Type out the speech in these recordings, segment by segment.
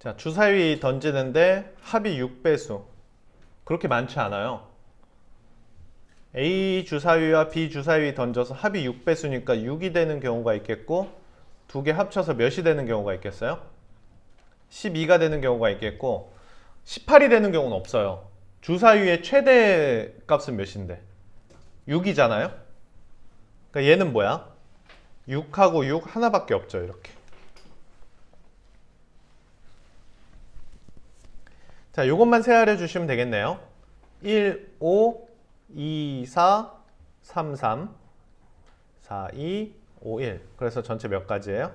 자, 주사위 던지는데 합이 6배수. 그렇게 많지 않아요. A 주사위와 B 주사위 던져서 합이 6배수니까 6이 되는 경우가 있겠고, 두 개 합쳐서 몇이 되는 경우가 있겠어요? 12가 되는 경우가 있겠고, 18이 되는 경우는 없어요. 주사위의 최대 값은 몇인데? 6이잖아요? 그러니까 얘는 뭐야? 6하고 6 하나밖에 없죠, 이렇게. 자, 요것만 세알해 주시면 되겠네요. 1, 5, 2, 4, 3, 3, 4, 2, 5, 1. 그래서 전체 몇 가지예요?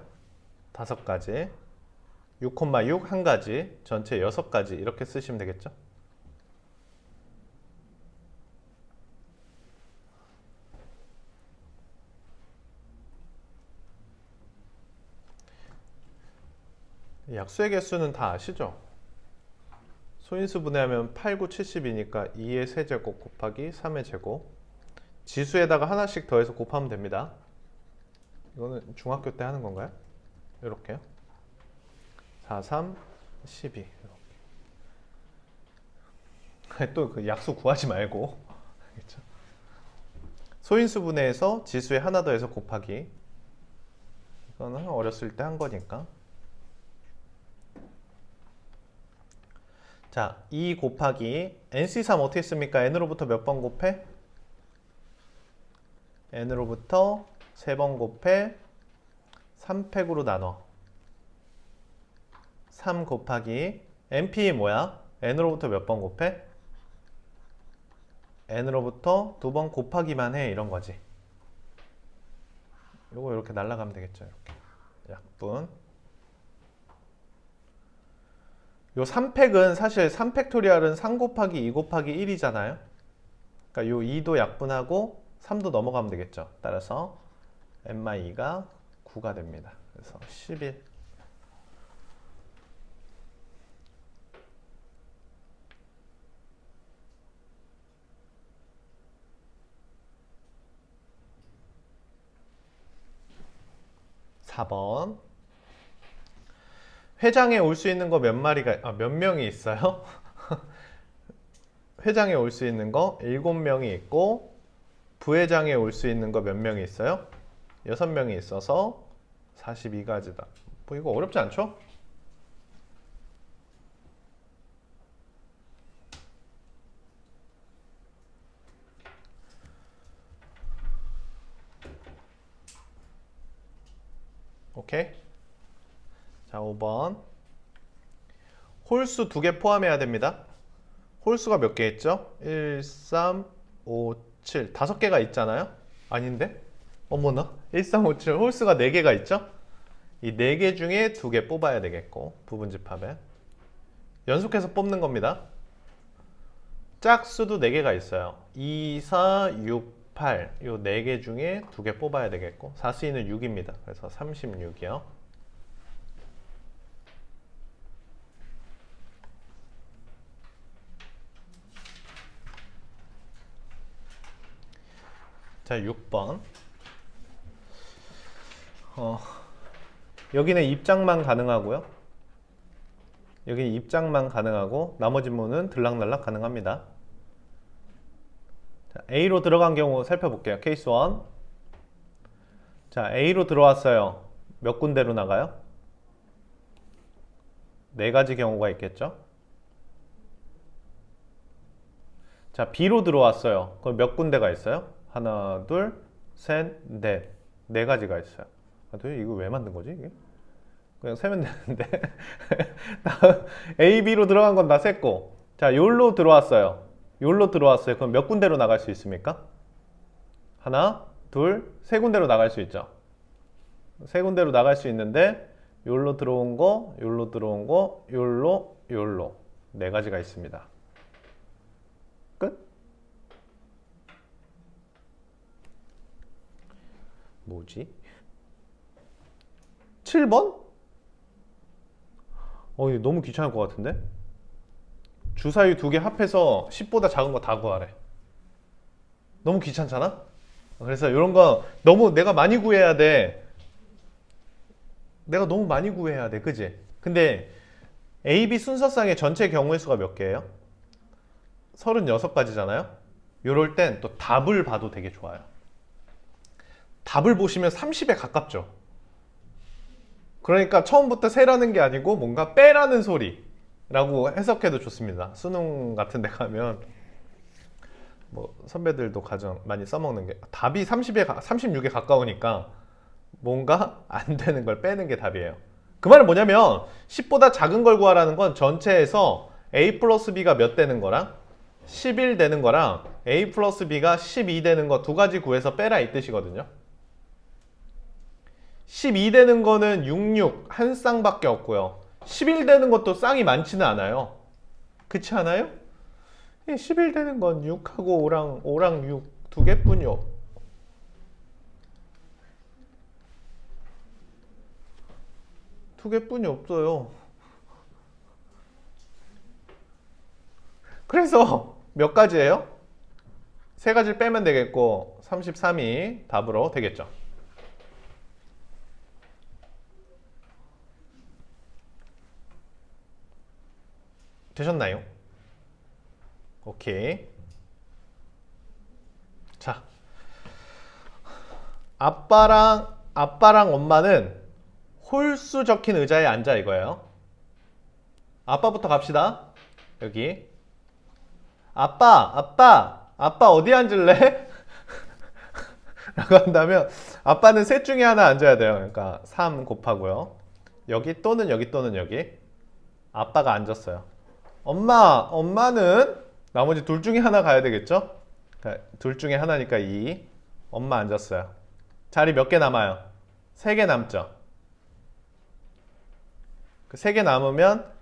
5가지. 6,6 한 가지. 전체 6가지. 이렇게 쓰시면 되겠죠? 약수의 개수는 다 아시죠? 소인수 분해하면 8, 9, 70이니까 2의 세제곱 곱하기 3의 제곱. 지수에다가 하나씩 더해서 곱하면 됩니다. 이거는 중학교 때 하는 건가요? 이렇게요. 4, 3, 12. 또 그 약수 구하지 말고. 알겠죠? 소인수 분해해서 지수에 하나 더해서 곱하기. 이거는 어렸을 때 한 거니까. 자, 2 곱하기 NC3 어떻게 씁니까? N으로부터 몇 번 곱해? N으로부터 3번 곱해 3팩으로 나눠. 3 곱하기 NP 뭐야? N으로부터 몇 번 곱해? N으로부터 2번 곱하기만 해. 이런 거지. 요거 이렇게 날라가면 되겠죠. 이렇게. 약분. 요 3팩은 사실 3팩토리얼은 3 곱하기 2 곱하기 1이잖아요. 그러니까 요 2도 약분하고 3도 넘어가면 되겠죠. 따라서 n-2가 9가 됩니다. 그래서 11. (4번) 회장에 올 수 있는 거 몇 명이 있어요? 회장에 올 수 있는 거 7명이 있고, 부회장에 올 수 있는 거 몇 명이 있어요? 6명이 있어서 42가지다. 뭐 이거 어렵지 않죠? 오케이. 자, 5번. 홀수 2개 포함해야 됩니다. 홀수가 몇 개 있죠? 1, 3, 5, 7. 5개가 있잖아요? 아닌데? 어머나. 1, 3, 5, 7. 홀수가 4개가 있죠? 이 4개 중에 2개 뽑아야 되겠고, 부분집합에. 연속해서 뽑는 겁니다. 짝수도 4개가 있어요. 2, 4, 6, 8. 요 4개 중에 2개 뽑아야 되겠고, 4수위는 6입니다. 그래서 36이요. 자, 6번. 여기는 입장만 가능하고요. 여기는 입장만 가능하고 나머지 문은 들락날락 가능합니다. 자, A로 들어간 경우 살펴볼게요. 케이스 1. 자, A로 들어왔어요. 몇 군데로 나가요? 4가지 경우가 있겠죠? 자, B로 들어왔어요. 그럼 몇 군데가 있어요? 하나, 둘, 셋, 넷. 4가지가 있어요. 이거 왜 만든 거지, 이게? 그냥 세면 되는데. 다음, A, B로 들어간 건 다 셌고. 자, 요로 들어왔어요. 요로 들어왔어요. 그럼 몇 군데로 나갈 수 있습니까? 하나, 둘, 3군데로 나갈 수 있죠. 3군데로 나갈 수 있는데, 요로 들어온 거, 요로 들어온 거, 요로. 4가지가 있습니다. 끝? 뭐지? 7번? 이거 너무 귀찮을 것 같은데? 주사위 2개 합해서 10보다 작은 거 다 구하래. 너무 귀찮잖아? 그래서 이런 거 너무 내가 많이 구해야 돼. 내가 너무 많이 구해야 돼. 그지? 근데 A, B 순서상의 전체 경우의 수가 몇 개예요? 36가지잖아요. 요럴 땐 또 답을 봐도 되게 좋아요. 답을 보시면 30에 가깝죠. 그러니까 처음부터 세라는 게 아니고 뭔가 빼라는 소리라고 해석해도 좋습니다. 수능 같은 데 가면 뭐 선배들도 가장 많이 써먹는 게 답이 36에 가까우니까 뭔가 안 되는 걸 빼는 게 답이에요. 그 말은 뭐냐면 10보다 작은 걸 구하라는 건 전체에서 A 플러스 B가 몇 되는 거랑 11 되는 거랑 A 플러스 B가 12 되는 거 두 가지 구해서 빼라 이 뜻이거든요. 12 되는 거는 66, 한 쌍밖에 없고요. 11 되는 것도 쌍이 많지는 않아요. 그렇지 않아요? 11 되는 건 6하고 5랑 6 두 개뿐이요. 두 개뿐이 없어요. 그래서 몇 가지예요? 세 가지를 빼면 되겠고 33이 답으로 되겠죠. 되셨나요? 오케이. 자, 아빠랑 엄마는 홀수 적힌 의자에 앉아 이거예요. 아빠부터 갑시다. 여기. 아빠 어디 앉을래? 라고 한다면 아빠는 셋 중에 하나 앉아야 돼요. 그러니까 3 곱하고요. 여기 또는 여기 또는 여기. 아빠가 앉았어요. 엄마는 나머지 둘 중에 하나 가야 되겠죠? 그러니까 둘 중에 하나니까 2. 엄마 앉았어요. 자리 몇 개 남아요? 3개 남죠? 그 3개 남으면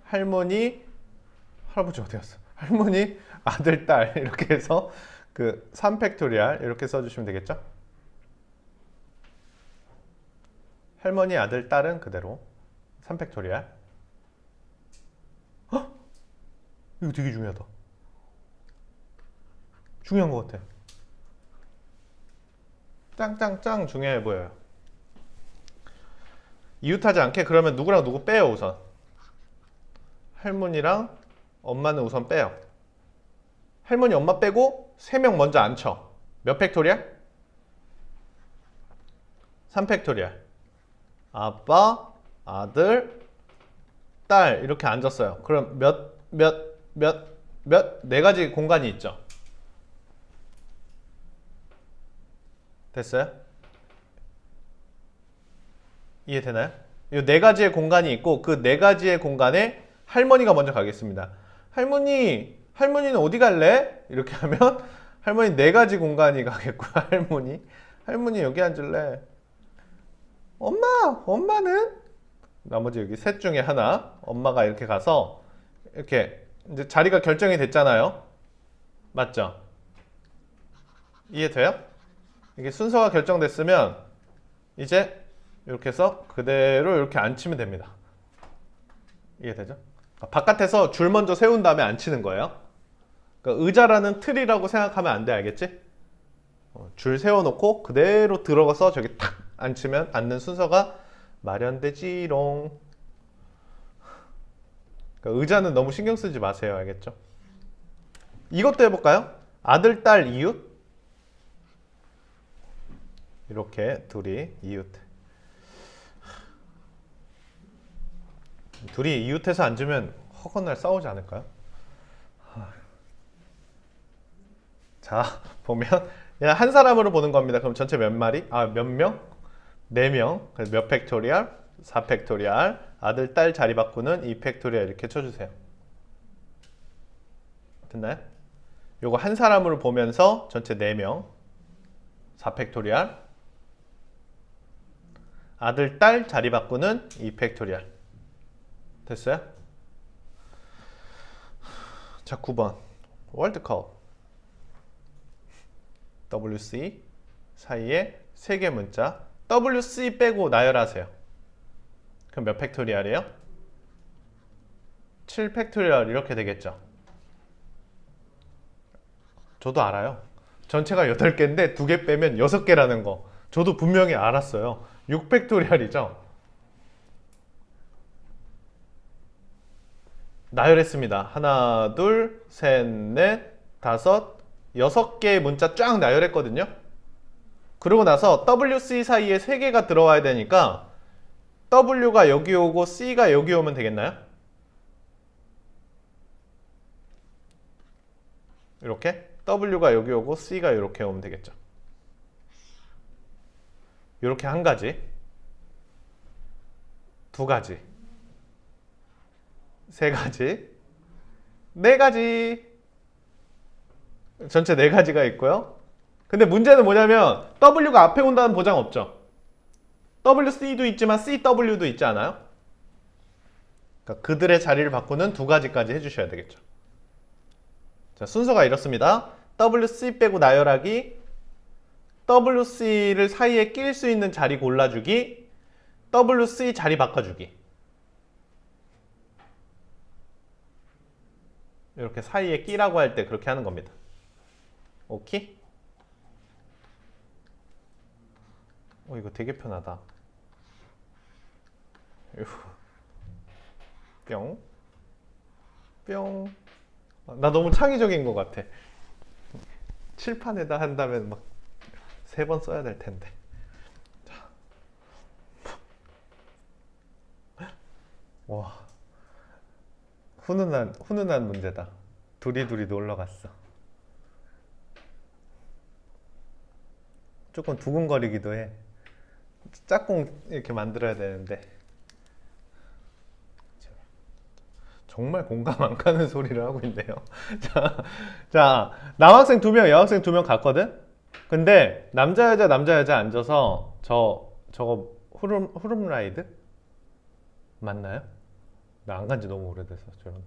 할아버지 어디 갔어? 할머니, 아들, 딸 이렇게 해서 그 3팩토리얼 이렇게 써주시면 되겠죠? 할머니, 아들, 딸은 그대로 3팩토리얼. 헉? 이거 되게 중요하다. 중요한 것 같아. 짱짱짱 중요해 보여요. 이웃하지 않게 그러면 누구랑 누구 빼요 우선. 할머니랑 엄마는 우선 빼요. 할머니 엄마 빼고 3명 먼저 앉혀. 몇 팩토리얼? 3팩토리얼. 아빠, 아들, 딸 이렇게 앉았어요. 그럼 네 가지 공간이 있죠. 됐어요? 이해되나요? 이 네 가지의 공간이 있고 그 네 가지의 공간에 할머니가 먼저 가겠습니다. 할머니는 어디 갈래? 이렇게 하면 할머니 네 가지 공간이 가겠고요. 할머니 여기 앉을래? 엄마는? 나머지 여기 셋 중에 하나 엄마가 이렇게 가서 이렇게 이제 자리가 결정이 됐잖아요. 맞죠? 이해돼요? 이게 순서가 결정됐으면 이제 이렇게 해서 그대로 이렇게 앉히면 됩니다. 이해되죠? 바깥에서 줄 먼저 세운 다음에 앉히는 거예요. 그러니까 의자라는 틀이라고 생각하면 안 돼, 알겠지? 줄 세워놓고 그대로 들어가서 저기 탁 앉히면 앉는 순서가 마련되지롱. 그러니까 의자는 너무 신경 쓰지 마세요, 알겠죠? 이것도 해볼까요? 아들, 딸, 이웃. 이렇게 둘이 이웃. 둘이 이웃해서 앉으면 허건날 싸우지 않을까요? 자, 보면 그냥 한 사람으로 보는 겁니다. 그럼 전체 몇 마리? 몇 명? 4명. 그래서 몇 팩토리얼? 4팩토리얼. 아들, 딸 자리 바꾸는 2팩토리얼 이렇게 쳐주세요. 됐나요? 요거 한 사람으로 보면서 전체 4명. 4팩토리얼. 아들, 딸 자리 바꾸는 2팩토리얼. 됐어요? 자, 9번. 월드컵. WC 사이에 3개 문자. WC 빼고 나열하세요. 그럼 몇 팩토리얼이에요? 7팩토리얼 이렇게 되겠죠. 저도 알아요. 전체가 8개인데 2개 빼면 6개라는 거. 저도 분명히 알았어요. 6팩토리얼이죠. 나열했습니다. 하나, 둘, 셋, 넷, 다섯, 6개의 문자 쫙 나열했거든요. 그러고 나서 WC 사이에 3개가 들어와야 되니까 W가 여기 오고 C가 여기 오면 되겠나요? 이렇게 W가 여기 오고 C가 이렇게 오면 되겠죠. 이렇게 한 가지, 두 가지, 세 가지, 네 가지. 전체 네 가지가 있고요. 근데 문제는 뭐냐면 W가 앞에 온다는 보장 없죠. WC도 있지만 CW도 있지 않아요? 그러니까 그들의 자리를 바꾸는 두 가지까지 해주셔야 되겠죠. 자, 순서가 이렇습니다. WC 빼고 나열하기, WC를 사이에 낄 수 있는 자리 골라주기, WC 자리 바꿔주기. 이렇게 사이에 끼라고 할 때 그렇게 하는 겁니다. 오케이? 이거 되게 편하다. 뿅, 뿅. 나 너무 창의적인 것 같아. 칠판에다 한다면 막 3번 써야 될 텐데. 자. 와, 훈훈한 문제다. 둘이 놀러 갔어. 조금 두근거리기도 해. 짝꿍 이렇게 만들어야 되는데. 정말 공감 안 가는 소리를 하고 있네요. 자, 남학생 2명, 여학생 2명 갔거든? 근데 남자 여자 앉아서 저거 후룸라이드? 맞나요? 나 안 간지 너무 오래돼서 저런.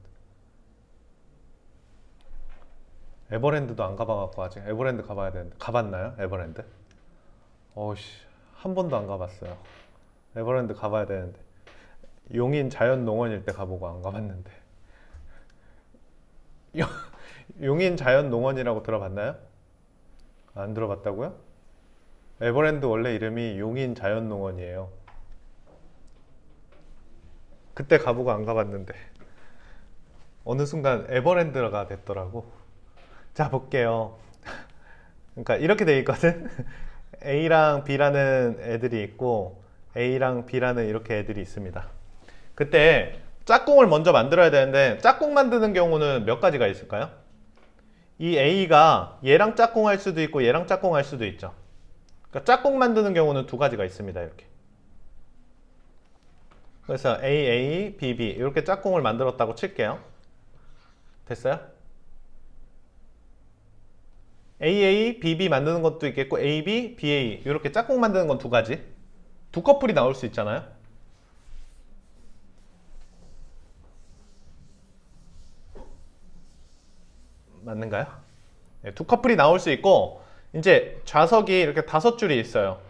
에버랜드도 안 가봐갖고 아직 에버랜드 가봐야 되는데. 가봤나요? 에버랜드? 어우씨, 한 번도 안 가봤어요. 에버랜드 가봐야 되는데. 용인 자연농원일 때 가보고 안 가봤는데. 용인 자연농원이라고 들어봤나요? 안 들어봤다고요? 에버랜드 원래 이름이 용인 자연농원이에요. 그때 가보고 안 가봤는데 어느 순간 에버랜드가 됐더라고. 자, 볼게요. 그러니까 이렇게 돼 있거든. A랑 B라는 애들이 있고 A랑 B라는 이렇게 애들이 있습니다. 그때 짝꿍을 먼저 만들어야 되는데 짝꿍 만드는 경우는 몇 가지가 있을까요? 이 A가 얘랑 짝꿍 할 수도 있고 얘랑 짝꿍 할 수도 있죠. 그러니까 짝꿍 만드는 경우는 두 가지가 있습니다. 이렇게. 그래서 AA, BB 이렇게 짝꿍을 만들었다고 칠게요. 됐어요? AA, BB 만드는 것도 있겠고 AB, BA 이렇게 짝꿍 만드는 건 두 가지. 두 커플이 나올 수 있잖아요. 맞는가요? 네, 두 커플이 나올 수 있고 이제 좌석이 이렇게 5줄이 있어요.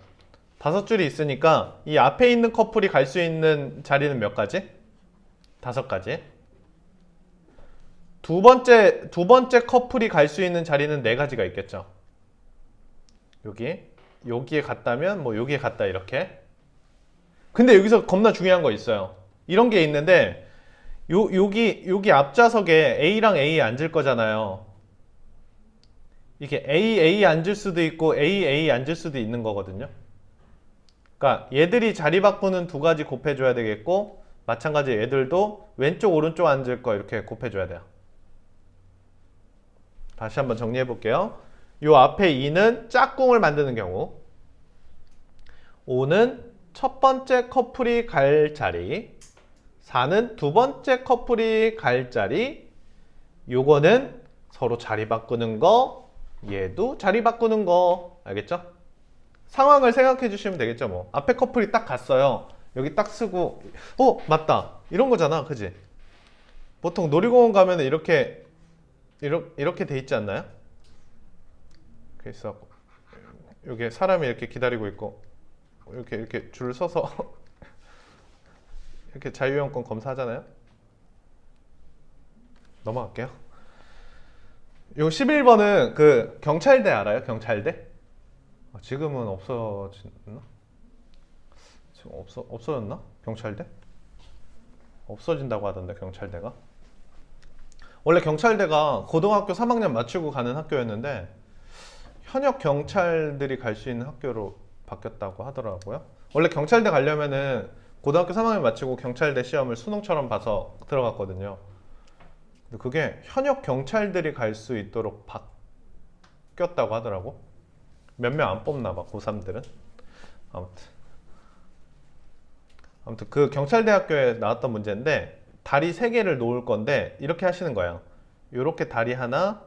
5줄이 있으니까 이 앞에 있는 커플이 갈 수 있는 자리는 몇 가지? 5가지. 두 번째 커플이 갈 수 있는 자리는 4가지가 있겠죠. 여기에 갔다면 뭐 여기에 갔다 이렇게. 근데 여기서 겁나 중요한 거 있어요. 이런 게 있는데 여기 앞좌석에 A랑 A 앉을 거잖아요. 이게 A 앉을 수도 있고 A 앉을 수도 있는 거거든요. 그러니까 얘들이 자리 바꾸는 두 가지 곱해줘야 되겠고 마찬가지 얘들도 왼쪽 오른쪽 앉을 거 이렇게 곱해줘야 돼요. 다시 한번 정리해 볼게요. 요 앞에 2는 짝꿍을 만드는 경우, 5는 첫 번째 커플이 갈 자리, 4는 두 번째 커플이 갈 자리, 요거는 서로 자리 바꾸는 거, 얘도 자리 바꾸는 거. 알겠죠? 상황을 생각해 주시면 되겠죠. 뭐 앞에 커플이 딱 갔어요. 여기 딱 쓰고 맞다 이런 거잖아. 그지? 보통 놀이공원 가면 이렇게 돼 있지 않나요? 그래서 여기 사람이 이렇게 기다리고 있고 이렇게 줄을 서서 이렇게 자유형권 검사하잖아요. 넘어갈게요. 요 11번은 그 경찰대 알아요? 경찰대? 지금은 없어졌나? 지금 없어졌나? 경찰대? 없어진다고 하던데 경찰대가? 원래 경찰대가 고등학교 3학년 마치고 가는 학교였는데 현역 경찰들이 갈 수 있는 학교로 바뀌었다고 하더라고요. 원래 경찰대 가려면은 고등학교 3학년 마치고 경찰대 시험을 수능처럼 봐서 들어갔거든요. 근데 그게 현역 경찰들이 갈 수 있도록 바뀌었다고 하더라고. 몇 명 안 뽑나 봐, 고3들은. 아무튼 그 경찰대학교에 나왔던 문제인데 다리 3개를 놓을 건데 이렇게 하시는 거예요. 요렇게 다리 하나,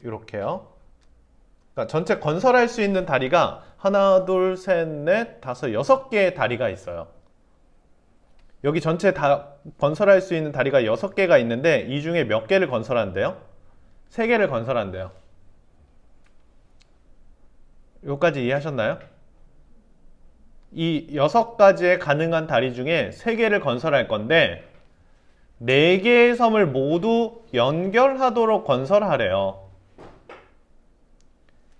요렇게요. 그러니까 전체 건설할 수 있는 다리가 하나, 둘, 셋, 넷, 다섯, 6개의 다리가 있어요. 여기 전체 다 건설할 수 있는 다리가 6개가 있는데 이 중에 몇 개를 건설한대요? 3개를 건설한대요. 여기까지 이해하셨나요? 이 6가지의 가능한 다리 중에 3개를 건설할 건데 4개의 섬을 모두 연결하도록 건설하래요.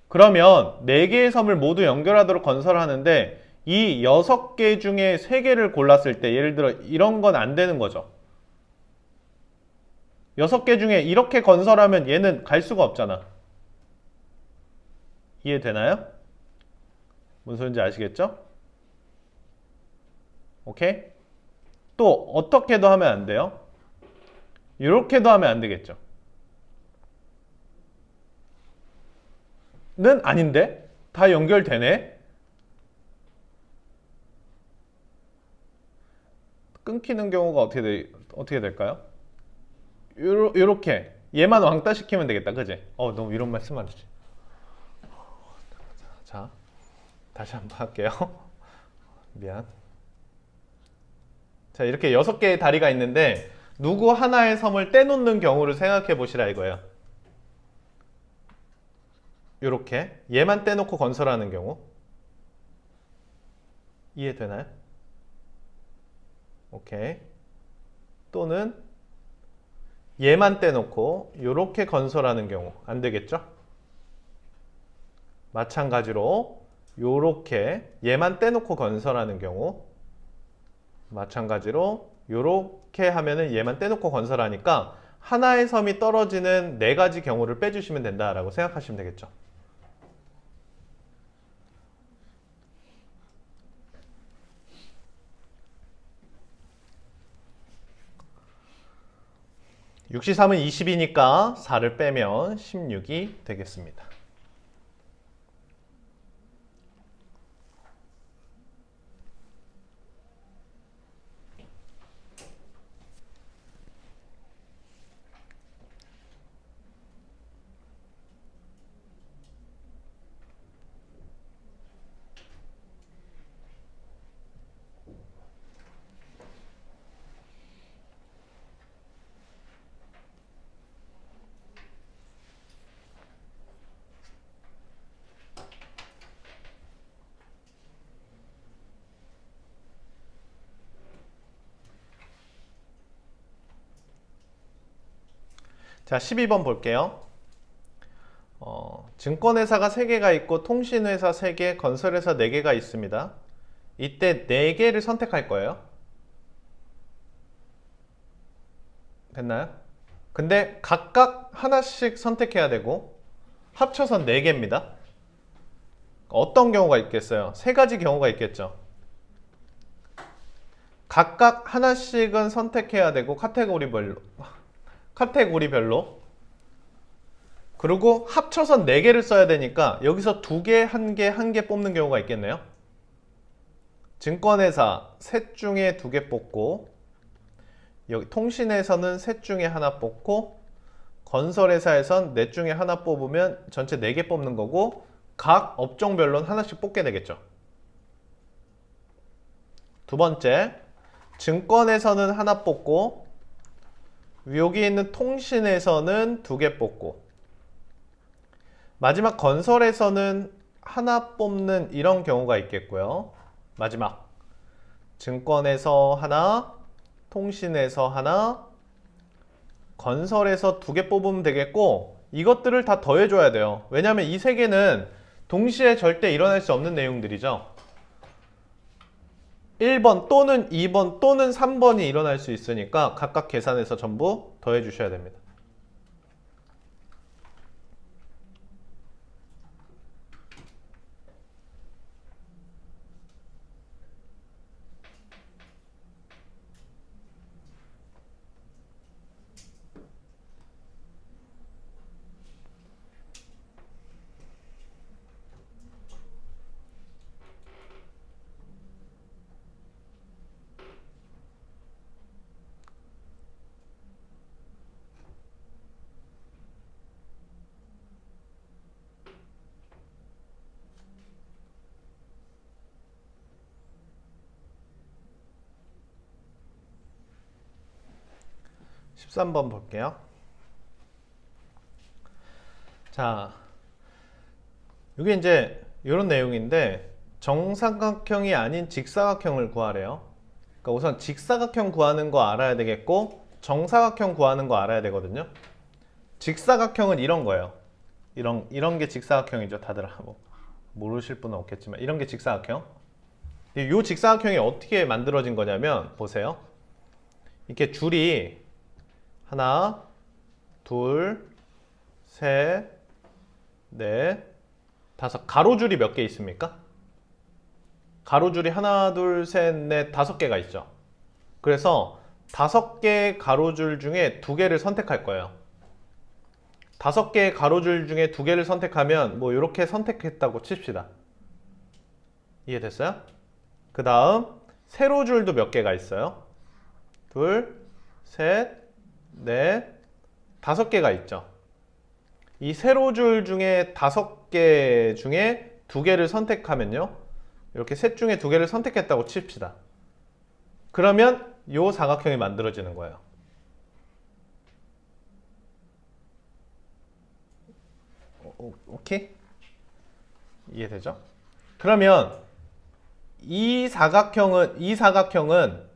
그러면 4개의 섬을 모두 연결하도록 건설하는데 이 6개 중에 3개를 골랐을 때 예를 들어 이런 건 안 되는 거죠. 6개 중에 이렇게 건설하면 얘는 갈 수가 없잖아. 이해되나요? 무슨 소리인지 아시겠죠? 오케이? 또 어떻게도 하면 안 돼요? 이렇게도 하면 안 되겠죠? 는 아닌데? 다 연결되네? 끊기는 경우가 어떻게 될까요? 요렇게 얘만 왕따 시키면 되겠다, 그지? 너무 이런 말 쓰면 안 되지. 자, 다시 한번 할게요. 미안. 자, 이렇게 6개의 다리가 있는데 누구 하나의 섬을 떼놓는 경우를 생각해 보시라 이거예요. 요렇게 얘만 떼놓고 건설하는 경우. 이해되나요? 오케이. 또는 얘만 떼놓고 요렇게 건설하는 경우 안 되겠죠? 마찬가지로 요렇게 얘만 떼놓고 건설하는 경우 마찬가지로 요렇게 하면은 얘만 떼놓고 건설하니까 하나의 섬이 떨어지는 4가지 경우를 빼주시면 된다라고 생각하시면 되겠죠. (6시 3은 20이니까 4를 빼면 16이 되겠습니다. 자, 12번 볼게요. 증권회사가 3개가 있고 통신회사 3개, 건설회사 4개가 있습니다. 이때 4개를 선택할 거예요. 됐나요? 근데 각각 하나씩 선택해야 되고 합쳐서 4개입니다. 어떤 경우가 있겠어요? 3가지 경우가 있겠죠. 각각 하나씩은 선택해야 되고 카테고리별로 그리고 합쳐서 4개를 써야 되니까 여기서 2개, 1개, 1개 뽑는 경우가 있겠네요. 증권회사 셋 중에 2개 뽑고 여기 통신에서는 셋 중에 하나 뽑고 건설회사에선 넷 중에 하나 뽑으면 전체 4개 뽑는 거고 각 업종별로는 하나씩 뽑게 되겠죠. 두 번째, 증권에서는 하나 뽑고 여기 있는 통신에서는 2개 뽑고 마지막 건설에서는 하나 뽑는 이런 경우가 있겠고요. 마지막 증권에서 하나, 통신에서 하나, 건설에서 2개 뽑으면 되겠고 이것들을 다 더해줘야 돼요. 왜냐하면 이 3개는 동시에 절대 일어날 수 없는 내용들이죠. 1번 또는 2번 또는 3번이 일어날 수 있으니까 각각 계산해서 전부 더해 주셔야 됩니다. 십삼 번 볼게요. 자, 이게 이제 이런 내용인데 정삼각형이 아닌 직사각형을 구하래요. 그러니까 우선 직사각형 구하는 거 알아야 되겠고 정사각형 구하는 거 알아야 되거든요. 직사각형은 이런 거예요. 이런 게 직사각형이죠. 다들 뭐 모르실 분은 없겠지만 이런 게 직사각형. 이 직사각형이 어떻게 만들어진 거냐면 보세요. 이렇게 줄이 하나, 둘, 셋, 넷, 다섯. 가로줄이 몇 개 있습니까? 가로줄이 하나, 둘, 셋, 넷, 다섯 개가 있죠. 그래서 다섯 개의 가로줄 중에 두 개를 선택할 거예요. 다섯 개의 가로줄 중에 두 개를 선택하면 뭐 이렇게 선택했다고 칩시다. 이해됐어요? 그 다음 세로줄도 몇 개가 있어요. 둘, 셋, 넷, 다섯 개가 있죠. 이 세로줄 중에 다섯 개 중에 두 개를 선택하면요. 이렇게 셋 중에 두 개를 선택했다고 칩시다. 그러면 이 사각형이 만들어지는 거예요. 오케이? 이해되죠? 그러면 이 사각형은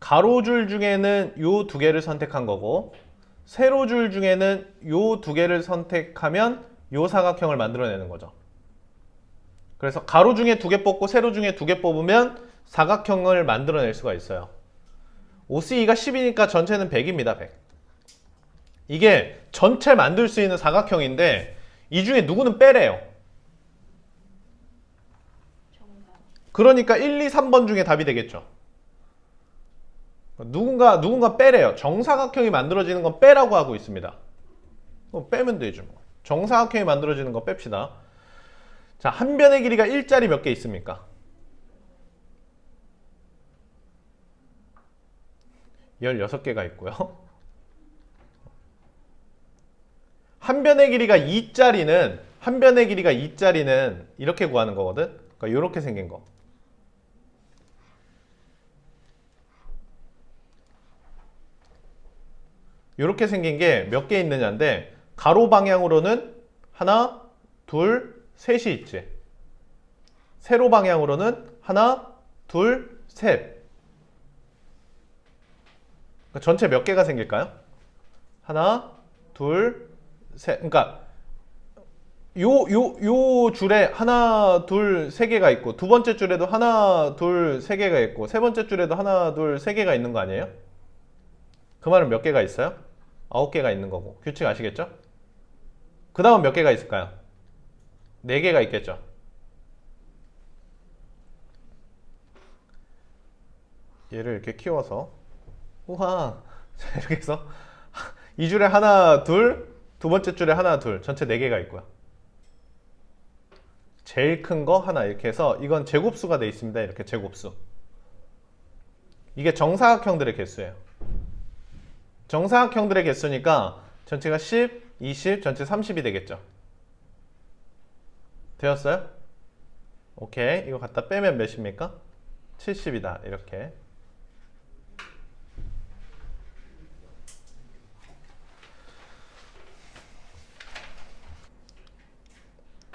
가로줄 중에는 요 두 개를 선택한 거고 세로줄 중에는 요 두 개를 선택하면 요 사각형을 만들어내는 거죠. 그래서 가로 중에 두 개 뽑고 세로 중에 두 개 뽑으면 사각형을 만들어낼 수가 있어요. OCE가 10이니까 전체는 100입니다. 100. 이게 전체 만들 수 있는 사각형인데 이 중에 누구는 빼래요. 그러니까 1, 2, 3번 중에 답이 되겠죠. 누군가 빼래요. 정사각형이 만들어지는 건 빼라고 하고 있습니다. 빼면 되죠. 정사각형이 만들어지는 거 뺍시다. 자, 한 변의 길이가 1짜리 몇 개 있습니까? 16개가 있고요. 한 변의 길이가 2짜리는 이렇게 구하는 거거든. 그러니까 이렇게 생긴 거. 이렇게 생긴 게 몇 개 있느냐인데 가로 방향으로는 하나, 둘, 셋이 있지. 세로 방향으로는 하나, 둘, 셋. 그러니까 전체 몇 개가 생길까요? 하나, 둘, 셋. 그러니까 요 줄에 하나, 둘, 세 개가 있고 두 번째 줄에도 하나, 둘, 세 개가 있고 세 번째 줄에도 하나, 둘, 세 개가 있는 거 아니에요? 그 말은 몇 개가 있어요? 9개가 있는 거고. 규칙 아시겠죠? 그 다음 몇 개가 있을까요? 4개가 있겠죠. 얘를 이렇게 키워서 우와 이렇게 해서 이 줄에 하나, 둘, 두 번째 줄에 하나, 둘, 전체 4개가 있고요. 제일 큰 거 하나 이렇게 해서 이건 제곱수가 돼 있습니다. 이렇게 제곱수. 이게 정사각형들의 개수예요. 정사각형들의 개수니까 전체가 10, 20, 전체 30이 되겠죠. 되었어요? 오케이. 이거 갖다 빼면 몇입니까? 70이다. 이렇게.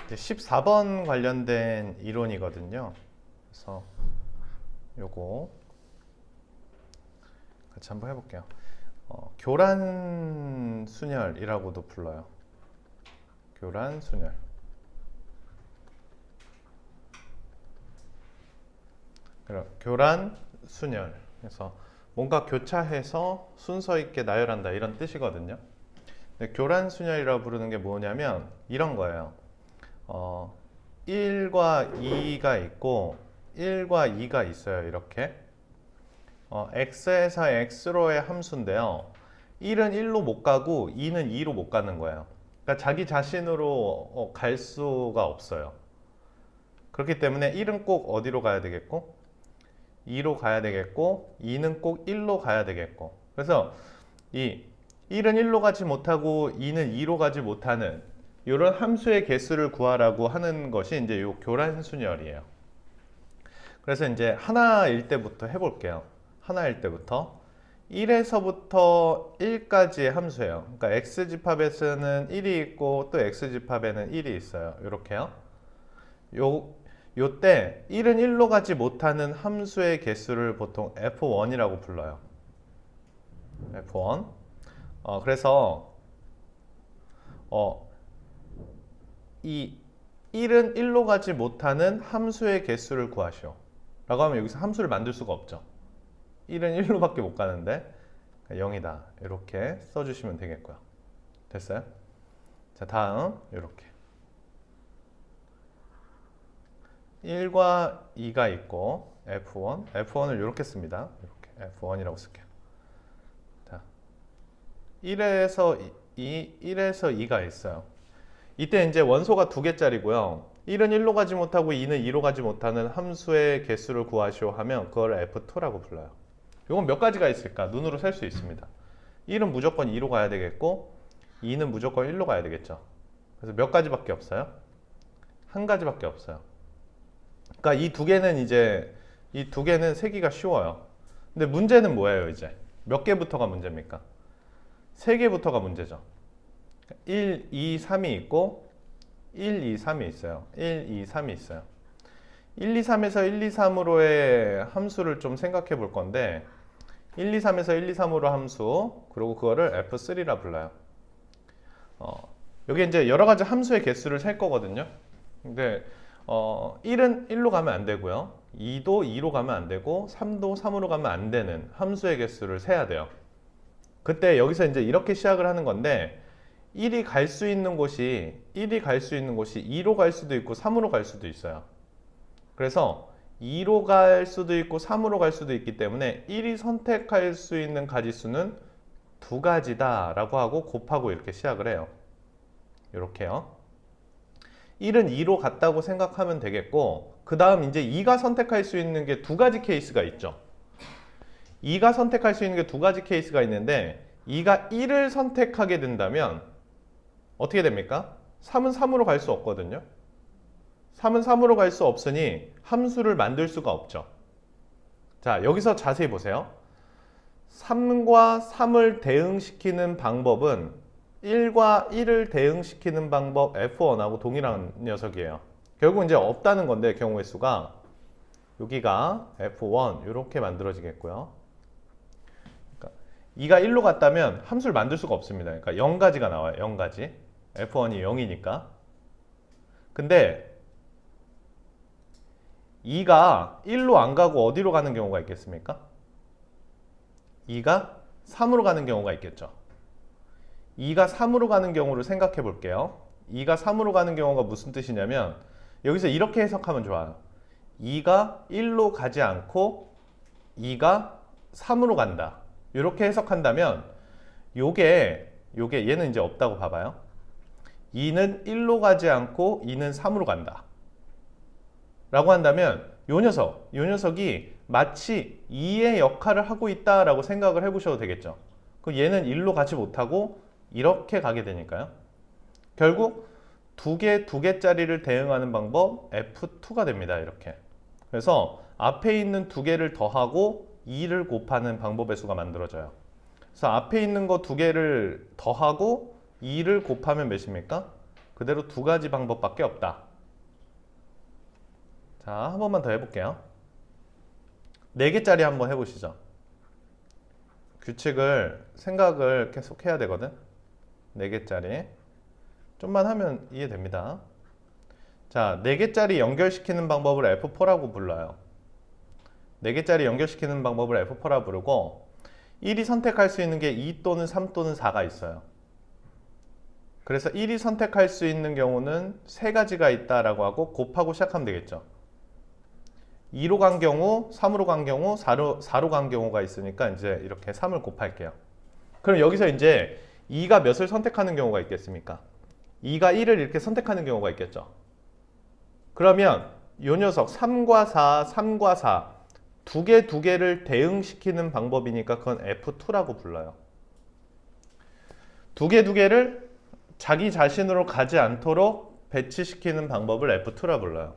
이제 14번 관련된 이론이거든요. 그래서 요거 같이 한번 해볼게요. 교란순열이라고도 불러요. 교란순열. 교란 순열. 그래서 뭔가 교차해서 순서 있게 나열한다 이런 뜻이거든요. 근데 교란 순열이라고 부르는 게 뭐냐면 이런 거예요. 1과 2가 있고 1과 2가 있어요. 이렇게 x에서 x로의 함수인데요. 1은 1로 못 가고 2는 2로 못 가는 거예요. 그러니까 자기 자신으로 갈 수가 없어요. 그렇기 때문에 1은 꼭 어디로 가야 되겠고 2로 가야 되겠고 2는 꼭 1로 가야 되겠고. 그래서 이 1은 1로 가지 못하고 2는 2로 가지 못하는 이런 함수의 개수를 구하라고 하는 것이 이제 이 교란순열이에요. 그래서 이제 하나일 때부터 해볼게요. 하나일 때부터 1에서부터 1까지의 함수예요. 그러니까 x집합에서는 1이 있고 또 x집합에는 1이 있어요. 이렇게요. 요때 1은 1로 가지 못하는 함수의 개수를 보통 f1이라고 불러요. f1. 그래서 이 1은 1로 가지 못하는 함수의 개수를 구하시오. 라고 하면 여기서 함수를 만들 수가 없죠. 1은 1로밖에 못 가는데 0이다. 이렇게 써주시면 되겠고요. 됐어요? 자, 다음 이렇게 1과 2가 있고 F1을 이렇게 씁니다. 이렇게 F1이라고 쓸게요. 자, 1에서 1에서 2가 있어요. 이때 이제 원소가 두 개짜리고요. 1은 1로 가지 못하고 2는 2로 가지 못하는 함수의 개수를 구하시오 하면 그걸 F2라고 불러요. 이건 몇 가지가 있을까? 눈으로 셀 수 있습니다. 1은 무조건 2로 가야 되겠고 2는 무조건 1로 가야 되겠죠. 그래서 몇 가지밖에 없어요? 한 가지밖에 없어요. 그러니까 이 두 개는 세기가 쉬워요. 근데 문제는 뭐예요, 이제? 몇 개부터가 문제입니까? 세 개부터가 문제죠. 1, 2, 3이 있고 1, 2, 3이 있어요. 1, 2, 3이 있어요. 1, 2, 3에서 1, 2, 3으로의 함수를 좀 생각해 볼 건데 1, 2, 3에서 1, 2, 3으로 함수 그리고 그거를 F3라 불러요. 여기 이제 여러 가지 함수의 개수를 셀 거거든요. 근데 1은 1로 가면 안 되고요. 2도 2로 가면 안 되고 3도 3으로 가면 안 되는 함수의 개수를 세야 돼요. 그때 여기서 이제 이렇게 시작을 하는 건데 1이 갈 수 있는 곳이 2로 갈 수도 있고 3으로 갈 수도 있어요. 그래서 2로 갈 수도 있고 3으로 갈 수도 있기 때문에 1이 선택할 수 있는 가지수는 두 가지다 라고 하고 곱하고 이렇게 시작을 해요. 이렇게요. 1은 2로 갔다고 생각하면 되겠고 그 다음 이제 2가 선택할 수 있는 게 두 가지 케이스가 있죠. 2가 선택할 수 있는 게 두 가지 케이스가 있는데 2가 1을 선택하게 된다면 어떻게 됩니까? 3은 3으로 갈 수 없거든요. 3은 3으로 갈 수 없으니 함수를 만들 수가 없죠. 자, 여기서 자세히 보세요. 3과 3을 대응시키는 방법은 1과 1을 대응시키는 방법 F1하고 동일한 녀석이에요. 결국 이제 없다는 건데 경우의 수가 여기가 F1 이렇게 만들어지겠고요. 그러니까 2가 1로 갔다면 함수를 만들 수가 없습니다. 그러니까 0가지가 나와요. 0가지. F1이 0이니까. 근데 2가 1로 안 가고 어디로 가는 경우가 있겠습니까? 2가 3으로 가는 경우가 있겠죠. 2가 3으로 가는 경우를 생각해 볼게요. 2가 3으로 가는 경우가 무슨 뜻이냐면 여기서 이렇게 해석하면 좋아요. 2가 1로 가지 않고 2가 3으로 간다. 이렇게 해석한다면 요게 얘는 이제 없다고 봐봐요. 2는 1로 가지 않고 2는 3으로 간다. 라고 한다면 요 녀석이 마치 2의 역할을 하고 있다라고 생각을 해보셔도 되겠죠. 그 얘는 1로 가지 못하고 이렇게 가게 되니까요. 결국 두 개짜리를 대응하는 방법 F2가 됩니다. 이렇게. 그래서 앞에 있는 두 개를 더하고 2를 곱하는 방법의 수가 만들어져요. 그래서 앞에 있는 거 두 개를 더하고 2를 곱하면 몇입니까? 그대로 두 가지 방법밖에 없다. 자, 한 번만 더 해볼게요. 4개짜리 한번 해보시죠. 규칙을 생각을 계속 해야 되거든. 4개짜리. 좀만 하면 이해됩니다. 자, 4개짜리 연결시키는 방법을 F4라고 불러요. 4개짜리 연결시키는 방법을 F4라 부르고 1이 선택할 수 있는 게 2 또는 3 또는 4가 있어요. 그래서 1이 선택할 수 있는 경우는 3가지가 있다라고 하고 곱하고 시작하면 되겠죠. 2로 간 경우, 3으로 간 경우, 4로 간 경우가 있으니까 이제 이렇게 3을 곱할게요. 그럼 여기서 이제 2가 몇을 선택하는 경우가 있겠습니까? 2가 1을 이렇게 선택하는 경우가 있겠죠. 그러면 이 녀석 3과 4, 3과 4 두 개를 대응시키는 방법이니까 그건 F2라고 불러요. 두 개를 자기 자신으로 가지 않도록 배치시키는 방법을 F2라 불러요.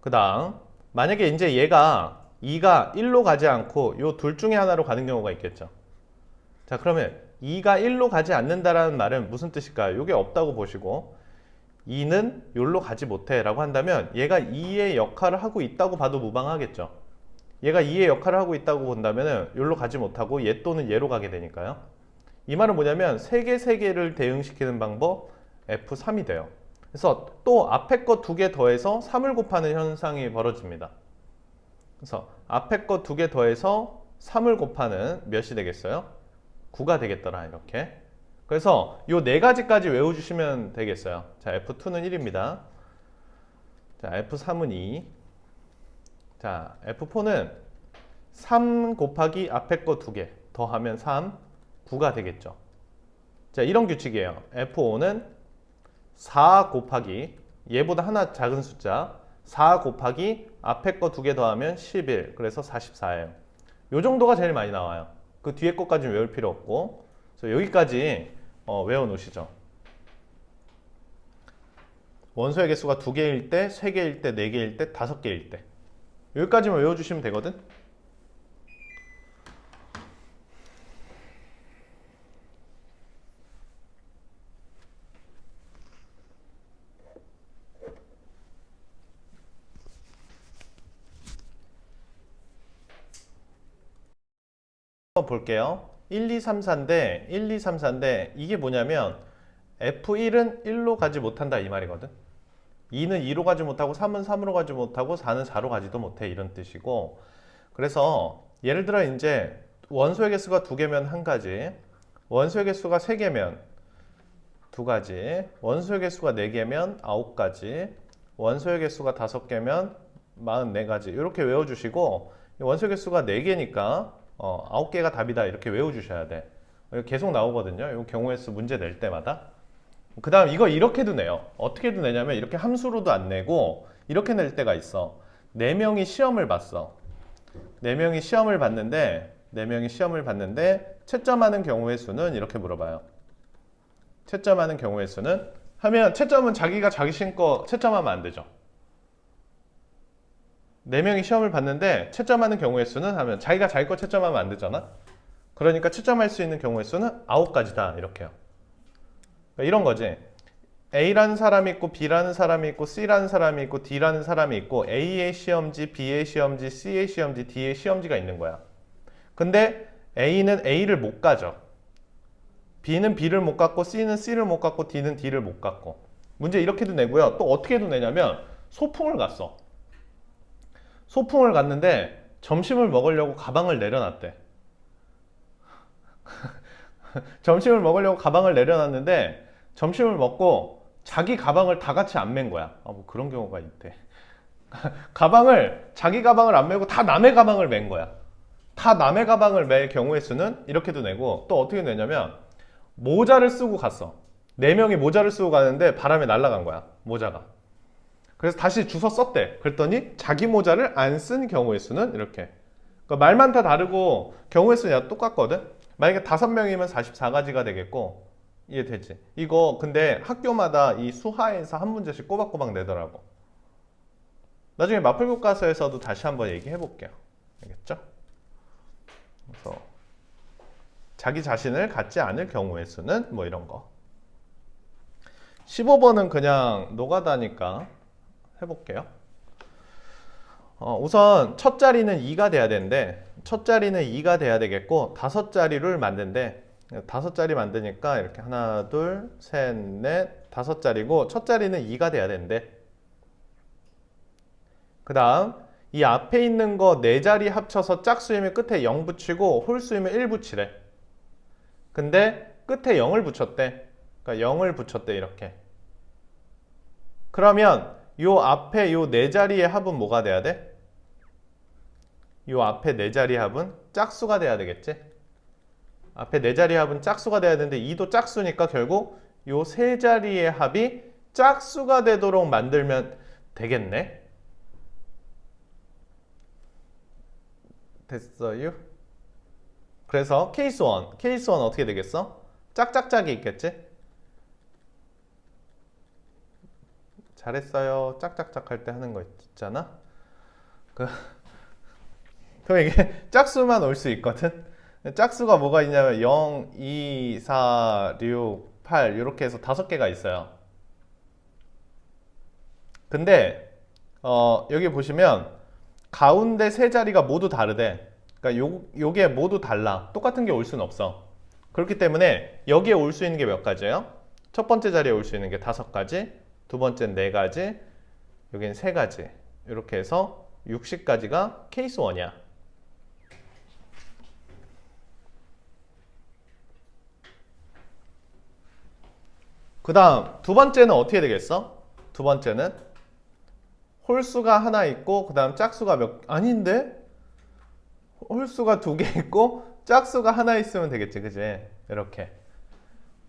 그 다음 만약에 이제 얘가 2가 1로 가지 않고 요 둘 중에 하나로 가는 경우가 있겠죠. 자, 그러면 2가 1로 가지 않는다라는 말은 무슨 뜻일까요? 이게 없다고 보시고 2는 여기로 가지 못해 라고 한다면 얘가 2의 역할을 하고 있다고 봐도 무방하겠죠. 얘가 2의 역할을 하고 있다고 본다면 여기로 가지 못하고 얘 또는 얘로 가게 되니까요. 이 말은 뭐냐면 3개를 대응시키는 방법 F3이 돼요. 그래서 또 앞에 거 2개 더해서 3을 곱하는 현상이 벌어집니다. 그래서 앞에 거 2개 더해서 3을 곱하는 몇이 되겠어요? 9가 되겠더라 이렇게. 그래서 요 4가지까지 외워주시면 되겠어요. 자, F2는 1입니다. 자, F3은 2. 자, F4는 3 곱하기 앞에 거 2개 더하면 3, 9가 되겠죠. 자, 이런 규칙이에요. F5는 4 곱하기 얘보다 하나 작은 숫자 4 곱하기 앞에 거 2개 더하면 11 그래서 44예요. 요 정도가 제일 많이 나와요. 그 뒤에 것까지는 외울 필요 없고 그래서 여기까지 외워 놓으시죠. 원소의 개수가 2개일 때, 3개일 때, 4개일 때, 5개일 때 여기까지만 외워주시면 되거든. 볼게요. 1, 2, 3, 4인데 1, 2, 3, 4인데 이게 뭐냐면 F1은 1로 가지 못한다 이 말이거든. 2는 2로 가지 못하고 3은 3으로 가지 못하고 4는 4로 가지도 못해 이런 뜻이고 그래서 예를 들어 이제 원소의 개수가 2개면 1가지 원소의 개수가 3개면 2가지 원소의 개수가 4개면 9가지 원소의 개수가 5개면 44가지 이렇게 외워주시고 원소의 개수가 4개니까 9개가 답이다 이렇게 외워주셔야 돼. 계속 나오거든요. 이 경우의 수 문제 낼 때마다. 그 다음 이거 이렇게도 내요. 어떻게도 내냐면 이렇게 함수로도 안 내고 이렇게 낼 때가 있어. 4명이 시험을 봤어. 4명이 시험을 봤는데 채점하는 경우의 수는 이렇게 물어봐요. 채점하는 경우의 수는 하면 채점은 자기가 자기 거 채점하면 안 되죠. 4명이 시험을 봤는데 채점하는 경우의 수는 하면 자기가 자기 거 채점하면 안 되잖아. 그러니까 채점할 수 있는 경우의 수는 9가지다 이렇게요. 그러니까 이런 거지. A라는 사람이 있고 B라는 사람이 있고 C라는 사람이 있고 D라는 사람이 있고 A의 시험지, B의 시험지, C의 시험지, D의 시험지가 있는 거야. 근데 A는 A를 못 가죠. B는 B를 못 갔고 C는 C를 못 갔고 D는 D를 못 갔고. 문제 이렇게도 내고요. 또 어떻게도 내냐면 소풍을 갔어. 소풍을 갔는데 점심을 먹으려고 가방을 내려놨대. 점심을 먹으려고 가방을 내려놨는데 점심을 먹고 자기 가방을 다 같이 안 맨 거야. 뭐 그런 경우가 있대. 자기 가방을 안 메고 다 남의 가방을 맨 거야. 다 남의 가방을 맬 경우의 수는 이렇게도 내고 또 어떻게 내냐면 모자를 쓰고 갔어. 4명이 모자를 쓰고 가는데 바람에 날아간 거야. 모자가. 그래서 다시 주워 썼대. 그랬더니 자기 모자를 안 쓴 경우의 수는 이렇게. 그러니까 말만 다 다르고 경우의 수는 똑같거든. 만약에 5명이면 44가지가 되겠고 이해되지? 이거 근데 학교마다 이 수하에서 한 문제씩 꼬박꼬박 내더라고. 나중에 마플교과서에서도 다시 한번 얘기해 볼게요. 알겠죠? 그래서 자기 자신을 갖지 않을 경우의 수는 뭐 이런 거. 15번은 그냥 노가다니까 해볼게요. 우선 첫 자리는 2가 돼야 되는데 첫 자리는 2가 돼야 되겠고 5자리를 만든대. 5자리 만드니까 이렇게 하나, 둘, 셋, 넷, 5자리고 첫 자리는 2가 돼야 되는데 그 다음 이 앞에 있는 거 네 자리 합쳐서 짝수이면 끝에 0 붙이고 홀수이면 1 붙이래. 근데 끝에 0을 붙였대. 그러니까 0을 붙였대 이렇게. 그러면 요 앞에 요 네 자리의 합은 뭐가 돼야 돼? 요 앞에 네 자리 합은 짝수가 돼야 되겠지? 앞에 네 자리 합은 짝수가 돼야 되는데 2도 짝수니까 결국 요 세 자리의 합이 짝수가 되도록 만들면 되겠네? 됐어요? 그래서 케이스 1 어떻게 되겠어? 짝짝짝이 있겠지? 잘했어요. 짝짝짝 할 때 하는 거 있잖아? 그럼 이게 짝수만 올 수 있거든? 짝수가 뭐가 있냐면 0, 2, 4, 6, 8 이렇게 해서 5개가 있어요. 근데 여기 보시면 가운데 세 자리가 모두 다르대. 그러니까 요게 모두 달라. 똑같은 게 올 수는 없어. 그렇기 때문에 여기에 올 수 있는 게 몇 가지예요? 첫 번째 자리에 올 수 있는 게 5가지, 두 번째는 4가지, 여기는 3가지. 이렇게 해서 60가지가 케이스 1이야. 그 다음 두 번째는 어떻게 되겠어? 두 번째는 홀수가 하나 있고 그 다음 짝수가 아닌데? 홀수가 2개 있고 짝수가 하나 있으면 되겠지, 그지? 이렇게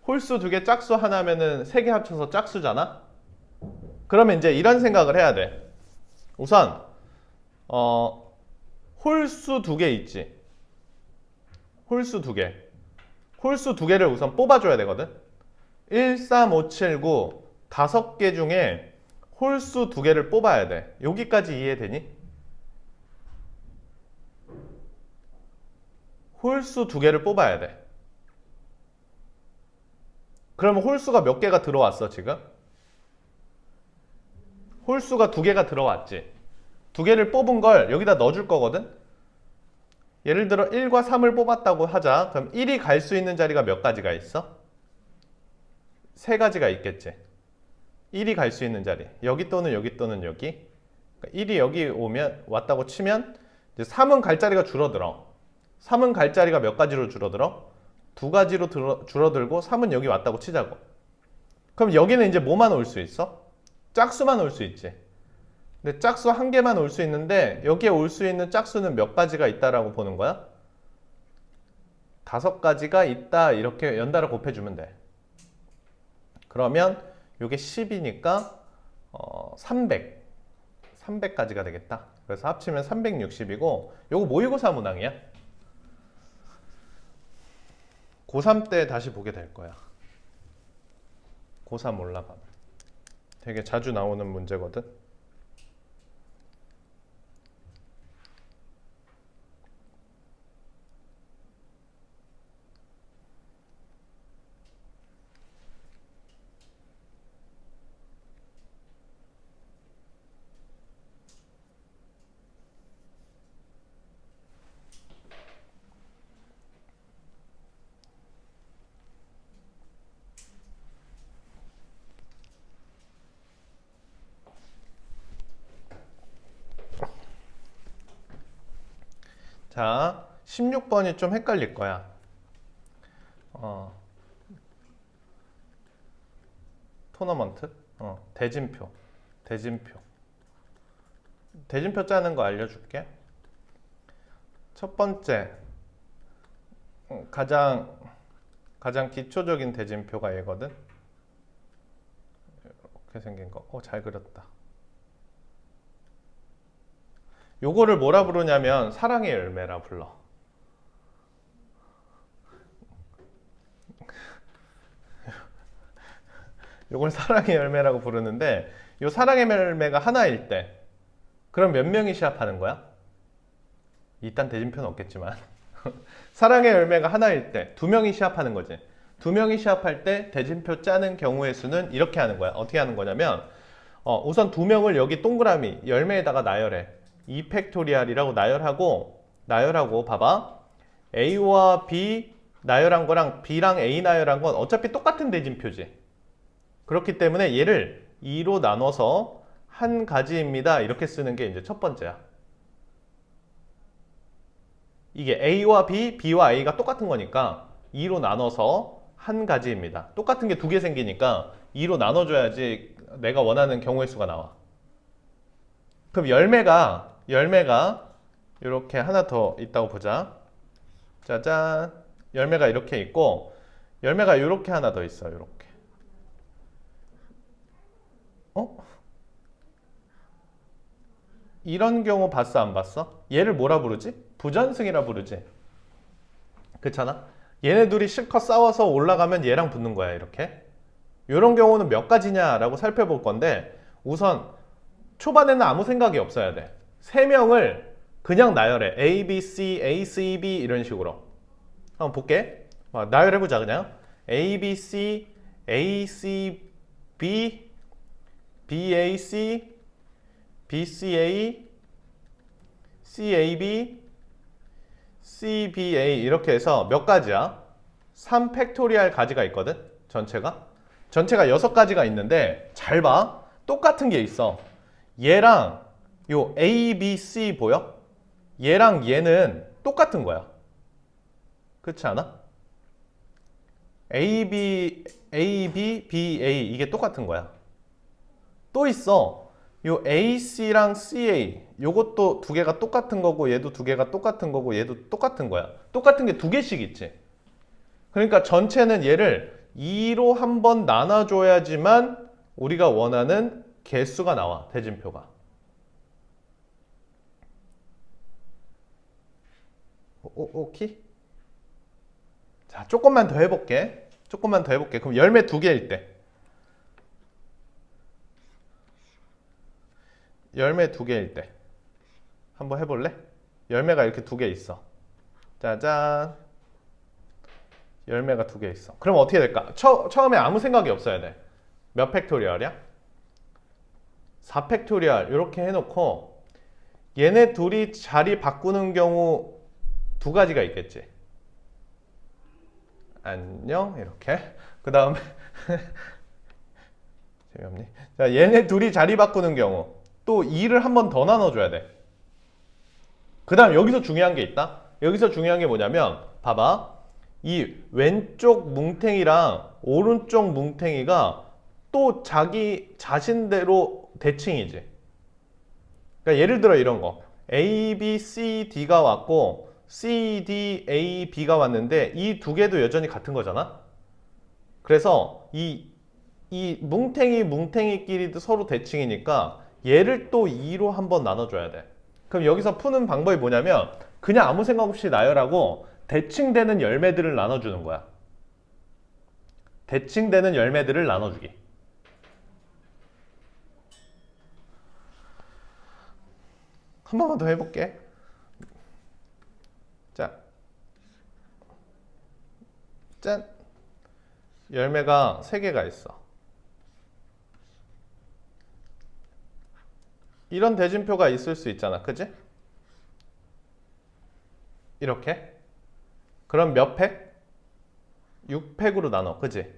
홀수 2개, 짝수 하나면은 3개 합쳐서 짝수잖아? 그러면 이제 이런 생각을 해야 돼. 우선 홀수 2개 있지. 홀수 2개. 홀수 2개를 우선 뽑아줘야 되거든. 1, 3, 5, 7, 9 5개 중에 홀수 2개를 뽑아야 돼. 여기까지 이해되니? 홀수 2개를 뽑아야 돼. 그러면 홀수가 몇 개가 들어왔어 지금? 홀수가 2개가 들어왔지. 2개를 뽑은 걸 여기다 넣어줄 거거든? 예를 들어 1과 3을 뽑았다고 하자. 그럼 1이 갈 수 있는 자리가 몇 가지가 있어? 3가지가 있겠지. 1이 갈 수 있는 자리. 여기 또는 여기 또는 여기. 그러니까 1이 여기 왔다고 치면 이제 3은 갈 자리가 줄어들어. 3은 갈 자리가 몇 가지로 줄어들어? 2가지로 줄어들고 3은 여기 왔다고 치자고. 그럼 여기는 이제 뭐만 올 수 있어? 짝수만 올 수 있지. 근데 짝수 한 개만 올 수 있는데 여기에 올 수 있는 짝수는 몇 가지가 있다라고 보는 거야? 5가지가 있다 이렇게 연달아 곱해주면 돼. 그러면 이게 10이니까 300가지가 되겠다. 그래서 합치면 360이고 요거 모의고사 문항이야. 고3 때 다시 보게 될 거야. 고3 올라가면 되게 자주 나오는 문제거든. 자, 16번이 좀 헷갈릴 거야. 토너먼트? 대진표. 대진표 짜는 거 알려줄게. 첫 번째, 가장 기초적인 대진표가 얘거든. 이렇게 생긴 거. 잘 그렸다. 요거를 뭐라 부르냐면 사랑의 열매라 불러. 요걸 사랑의 열매라고 부르는데 요 사랑의 열매가 하나일 때 그럼 몇 명이 시합하는 거야? 일단 대진표는 없겠지만 사랑의 열매가 하나일 때 2명이 시합하는 거지. 2명이 시합할 때 대진표 짜는 경우의 수는 이렇게 하는 거야. 어떻게 하는 거냐면 우선 2명을 여기 동그라미 열매에다가 나열해. 2팩토리얼이라고 나열하고 봐봐. A와 B 나열한 거랑 B랑 A 나열한 건 어차피 똑같은 대진표지. 그렇기 때문에 얘를 2로 나눠서 한 가지입니다. 이렇게 쓰는 게 이제 첫 번째야. 이게 A와 B, B와 A가 똑같은 거니까 2로 나눠서 한 가지입니다. 똑같은 게 두 개 생기니까 2로 나눠줘야지 내가 원하는 경우의 수가 나와. 그럼 열매가 이렇게 하나 더 있다고 보자. 짜잔. 열매가 이렇게 있고 열매가 이렇게 하나 더 있어. 이렇게. 이런 경우 봤어 안 봤어? 얘를 뭐라 부르지? 부전승이라 부르지. 그렇잖아? 얘네 둘이 실컷 싸워서 올라가면 얘랑 붙는 거야 이렇게. 이런 경우는 몇 가지냐라고 살펴볼 건데 우선 초반에는 아무 생각이 없어야 돼. 세 명을 그냥 나열해. A, B, C, A, C, B 이런 식으로. 한번 볼게. 나열해보자 그냥. A, B, C, A, C, B, B, A, C, B, C, A, C, A, B, C, B, A 이렇게 해서 몇 가지야? 3팩토리얼 가지가 있거든? 전체가 6가지가 있는데 잘 봐. 똑같은 게 있어. 얘랑 요 A, B, C 보여? 얘랑 얘는 똑같은 거야. 그렇지 않아? A, B, A, B, B, A 이게 똑같은 거야. 또 있어. 요 A, C랑 CA 요것도 두 개가 똑같은 거고 얘도 두 개가 똑같은 거고 얘도 똑같은 거야. 똑같은 게 두 개씩 있지. 그러니까 전체는 얘를 2로 한번 나눠줘야지만 우리가 원하는 개수가 나와. 대진표가. 오케이? 자, 조금만 더 해볼게. 그럼 열매 두 개일 때. 열매 두 개일 때. 한번 해볼래? 열매가 이렇게 두 개 있어. 짜잔. 열매가 두 개 있어. 그럼 어떻게 될까? 처음에 아무 생각이 없어야 돼. 몇 팩토리얼이야? 4팩토리얼 이렇게 해놓고 얘네 둘이 자리 바꾸는 경우 두 가지가 있겠지. 안녕 이렇게. 그 다음에 재미없니? 자, 얘네 둘이 자리 바꾸는 경우 또 2를 한 번 더 나눠줘야 돼. 그 다음 여기서 중요한 게 있다. 여기서 중요한 게 뭐냐면 봐봐. 이 왼쪽 뭉탱이랑 오른쪽 뭉탱이가 또 자기 자신대로 대칭이지. 그러니까 예를 들어 이런 거. A, B, C, D가 왔고 C, D, A, B가 왔는데 이 두 개도 여전히 같은 거잖아. 그래서 이 뭉탱이끼리도 서로 대칭이니까 얘를 또 2로 한번 나눠줘야 돼. 그럼 여기서 푸는 방법이 뭐냐면 그냥 아무 생각 없이 나열하고 대칭되는 열매들을 나눠주는 거야. 대칭되는 열매들을 나눠주기. 한 번만 더 해볼게. 자, 짠. 열매가 3개가 있어. 이런 대진표가 있을 수 있잖아. 그지? 이렇게. 그럼 몇 팩? 6팩으로 나눠. 그지?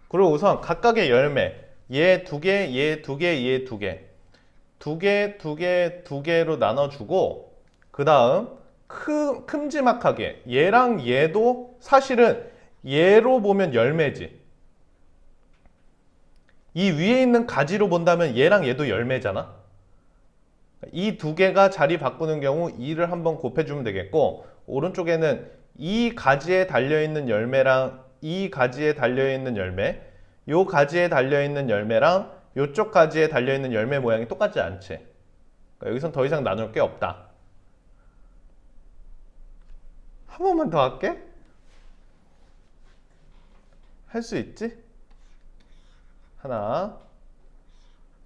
그리고 우선 각각의 열매. 얘 2개, 얘 2개, 얘 2개. 2개, 2개, 2개로 나눠주고 그 다음 큼지막하게 얘랑 얘도 사실은 얘로 보면 열매지. 이 위에 있는 가지로 본다면 얘랑 얘도 열매잖아. 이 두 개가 자리 바꾸는 경우 2를 한번 곱해주면 되겠고 오른쪽에는 이 가지에 달려있는 열매랑 이 가지에 달려있는 열매 요 가지에 달려있는 열매랑 요쪽 가지에 달려있는 열매 모양이 똑같지 않지. 그러니까 여기선 더 이상 나눌 게 없다. 한 번만 더 할게. 할 수 있지? 하나,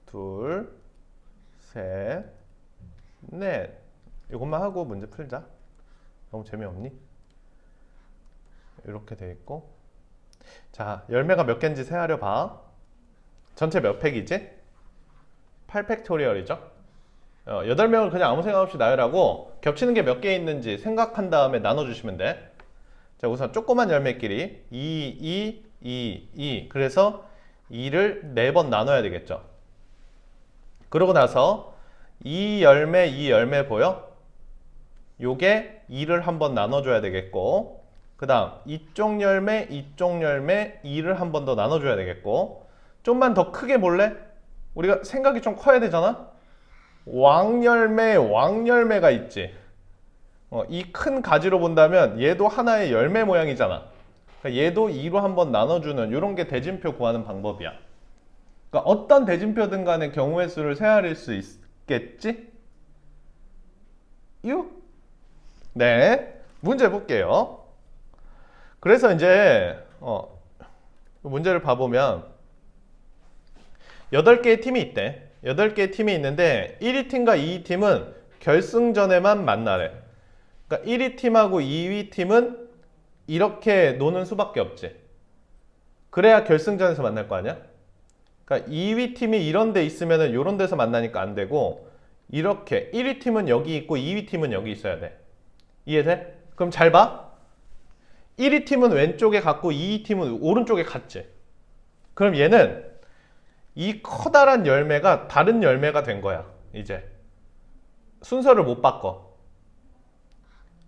둘, 셋, 넷. 이것만 하고 문제 풀자. 너무 재미없니? 이렇게 돼 있고. 자, 열매가 몇 개인지 세하려 봐. 전체 몇 팩이지? 8팩토리얼이죠. 8명을 그냥 아무 생각 없이 나열하고 겹치는 게 몇 개 있는지 생각한 다음에 나눠주시면 돼. 자, 우선 조그만 열매끼리 2. 그래서 2를 4번 나눠야 되겠죠. 그러고 나서 이 열매 보여? 요게 2를 한번 나눠줘야 되겠고, 그 다음 이쪽 열매 2를 한 번 더 나눠줘야 되겠고, 좀만 더 크게 볼래? 우리가 생각이 좀 커야 되잖아? 왕열매가 있지. 이 큰 가지로 본다면 얘도 하나의 열매 모양이잖아. 그러니까 얘도 2로 한번 나눠주는 이런 게 대진표 구하는 방법이야. 그러니까 어떤 대진표든 간에 경우의 수를 세아릴 수 있겠지? 네, 문제 볼게요. 그래서 이제 문제를 봐보면 8개의 팀이 있대. 8개의 팀이 있는데 1위 팀과 2위 팀은 결승전에만 만나래. 그러니까 1위 팀하고 2위 팀은 이렇게 노는 수밖에 없지. 그래야 결승전에서 만날 거 아니야? 그러니까 2위 팀이 이런 데 있으면 이런 데서 만나니까 안 되고, 이렇게 1위 팀은 여기 있고 2위 팀은 여기 있어야 돼. 이해돼? 그럼 잘 봐. 1위 팀은 왼쪽에 갔고 2위 팀은 오른쪽에 갔지. 그럼 얘는 이 커다란 열매가 다른 열매가 된 거야. 이제 순서를 못 바꿔.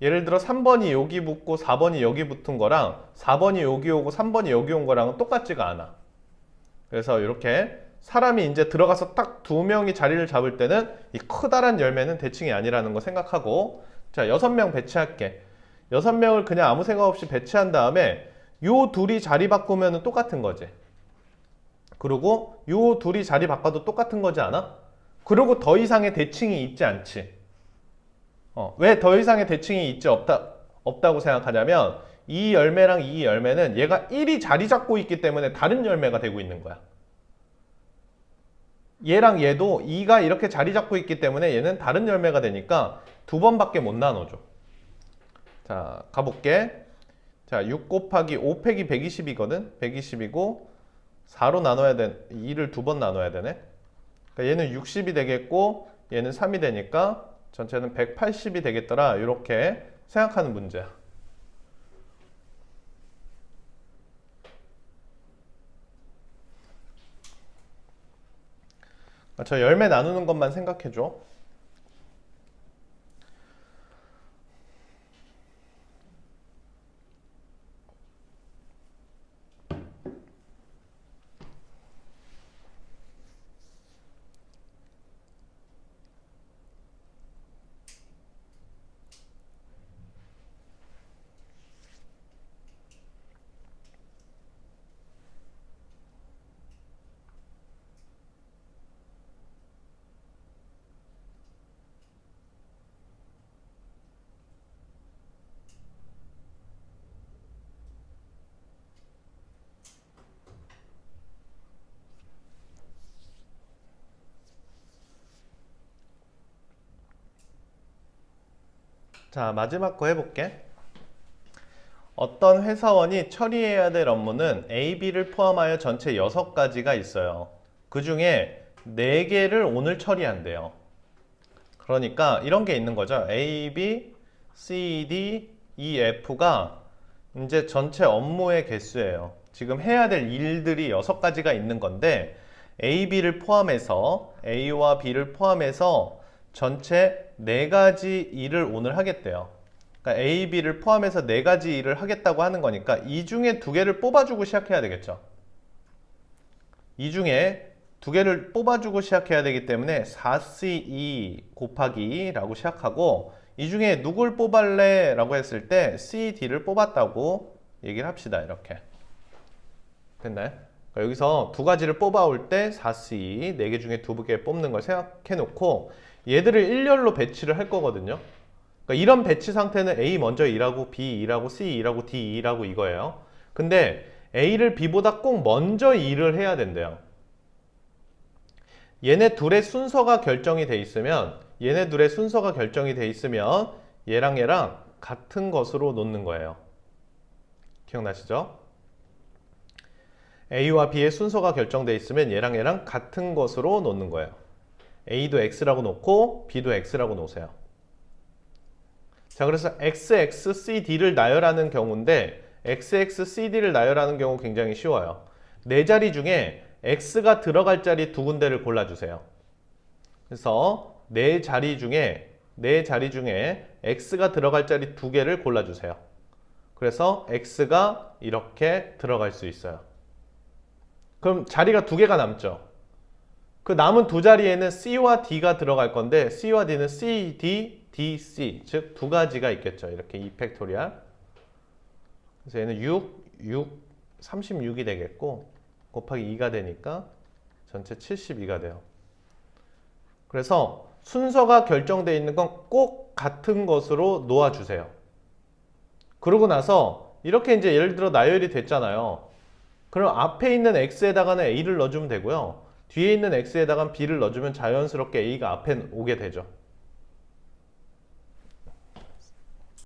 예를 들어 3번이 여기 붙고 4번이 여기 붙은 거랑 4번이 여기 오고 3번이 여기 온 거랑은 똑같지가 않아. 그래서 이렇게 사람이 이제 들어가서 딱 2명이 자리를 잡을 때는 이 커다란 열매는 대칭이 아니라는 거 생각하고, 자, 6명 배치할게. 6명을 그냥 아무 생각 없이 배치한 다음에 요 둘이 자리 바꾸면 똑같은 거지. 그리고 요 둘이 자리 바꿔도 똑같은 거지 않아? 그리고 더 이상의 대칭이 있지 않지. 왜 더 이상의 대칭이 있지 없다고 생각하냐면, 이 열매랑 이 열매는 얘가 1이 자리 잡고 있기 때문에 다른 열매가 되고 있는 거야. 얘랑 얘도 2가 이렇게 자리 잡고 있기 때문에 얘는 다른 열매가 되니까 2번밖에 못 나눠줘. 자, 가볼게. 자, 6 곱하기 5 팩이 120이거든. 120이고 4로 나눠야 돼. 2를 2번 나눠야 되네. 그러니까 얘는 60이 되겠고 얘는 3이 되니까 전체는 180이 되겠더라. 이렇게 생각하는 문제야. 저 열매 나누는 것만 생각해줘. 자, 마지막 거 해볼게. 어떤 회사원이 처리해야 될 업무는 A, B를 포함하여 전체 6가지가 있어요. 그 중에 4개를 오늘 처리한대요. 그러니까 이런 게 있는 거죠. A, B, C, D, E, F가 이제 전체 업무의 개수예요. 지금 해야 될 일들이 6가지가 있는 건데, A, B를 포함해서, A와 B를 포함해서 전체 4가지 일을 오늘 하겠대요. 그러니까 A, B를 포함해서 4가지 일을 하겠다고 하는 거니까 이 중에 2개를 뽑아주고 시작해야 되겠죠. 이 중에 2개를 뽑아주고 시작해야 되기 때문에 4C2 곱하기 라고 시작하고, 이 중에 누굴 뽑을래? 라고 했을 때 CD를 뽑았다고 얘기를 합시다. 이렇게 됐나요? 그러니까 여기서 2가지를 뽑아올 때 4C 4개 중에 2개 뽑는 걸 생각해 놓고 얘들을 일렬로 배치를 할 거거든요. 그러니까 이런 배치 상태는 A 먼저 일하고 B 일하고 C 일하고 D 일하고 이거예요. 근데 A를 B보다 꼭 먼저 일을 해야 된대요. 얘네 둘의 순서가 결정이 돼 있으면 얘랑 얘랑 같은 것으로 놓는 거예요. 기억나시죠? A와 B의 순서가 결정돼 있으면 얘랑 얘랑 같은 것으로 놓는 거예요. A도 X라고 놓고 B도 X라고 놓으세요. 자, 그래서 XXCD를 나열하는 경우인데, XXCD를 나열하는 경우 굉장히 쉬워요. 4자리 중에 X가 들어갈 자리 2군데를 골라주세요. 그래서 4자리 중에 네 자리 중에 x가 들어갈 자리 두 개를 골라주세요. 그래서 x가 이렇게 들어갈 수 있어요. 그럼 자리가 두 개가 남죠. 그 남은 두 자리에는 C와 D가 들어갈 건데 C와 D는 C, D, D, C 즉 두 가지가 있겠죠. 이렇게 2팩토리얼. 그래서 얘는 36이 되겠고 곱하기 2가 되니까 전체 72가 돼요. 그래서 순서가 결정되어 있는 건 꼭 같은 것으로 놓아주세요. 그러고 나서 이렇게 이제 예를 들어 나열이 됐잖아요. 그럼 앞에 있는 x에다가는 a를 넣어주면 되고요. 뒤에 있는 x에다가 b를 넣어주면 자연스럽게 a가 앞에 오게 되죠.